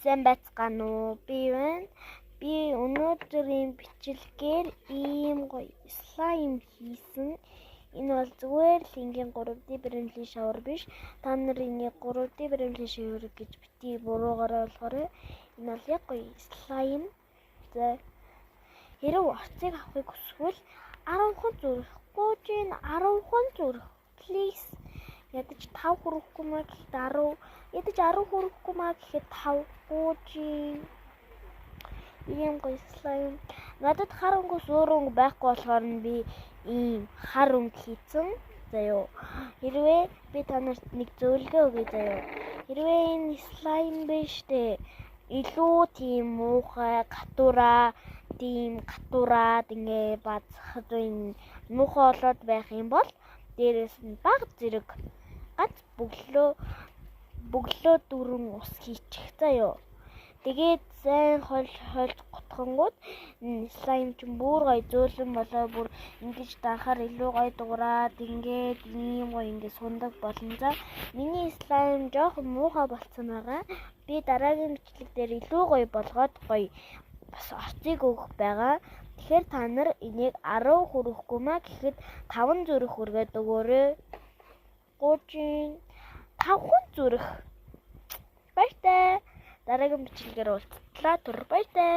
сайн байцгаана уу? Би байна. Би өнөөдрийн бичлэгээр ийм гоё слайм хийсэн. Энэ бол зүгээр л ингийн 3D баримтлын шавар биш. Та нар энийг 3D баримтлын шавар гэж битгий буруугаар ойлгоорой. Энэ бол яг гоё слайм. За хэрэг орцыг авахыг хүсвэл 10 зүрх, 10 зүрх. Please. Ядаж 5 хүрэхгүй маа гэхэд 10, ядаж 10 хүрэхгүй маа гэхэд 5 гуужийн. Ийм гоё слайм. Надад хар өнгөс өөр өнгө байхгүй болохоор нь би ийм хар өнгө хийцэн. Заяо. Хэрвээ би та нарт нэг зөвлөгөө өгье заяо. Хэрвээ энэ слайм биш дээ. Илүү тийм муухай гатураад ингээ бацхад энэ муухай болоод байх юм бол дээрээс нь бага зэрэг ганц бөглөө дөрөн ус хийчих заяо. Тэгээд сайн хольж готхонгууд слайм чинь бүр гоё зөөлөн болоо бүр ингэж данхаар илүү гоё дуураад ингээд ийм гоё ингээд сундаг болно. За миний слайм жоохон муухай болцсон байгаа. Би дараагийн бичлэг дээр илүү гоё болгоод гоё бас орцыг өгөх байгаа. Тэгэхээр та нар энийг 10 хүрэхгүй маа гэхэд 5 зүрх хүргээд өгөөрэй. 5 зүрх. Баяртай. Дараагийн бичлэгээр уулзтлаа. Баяртай.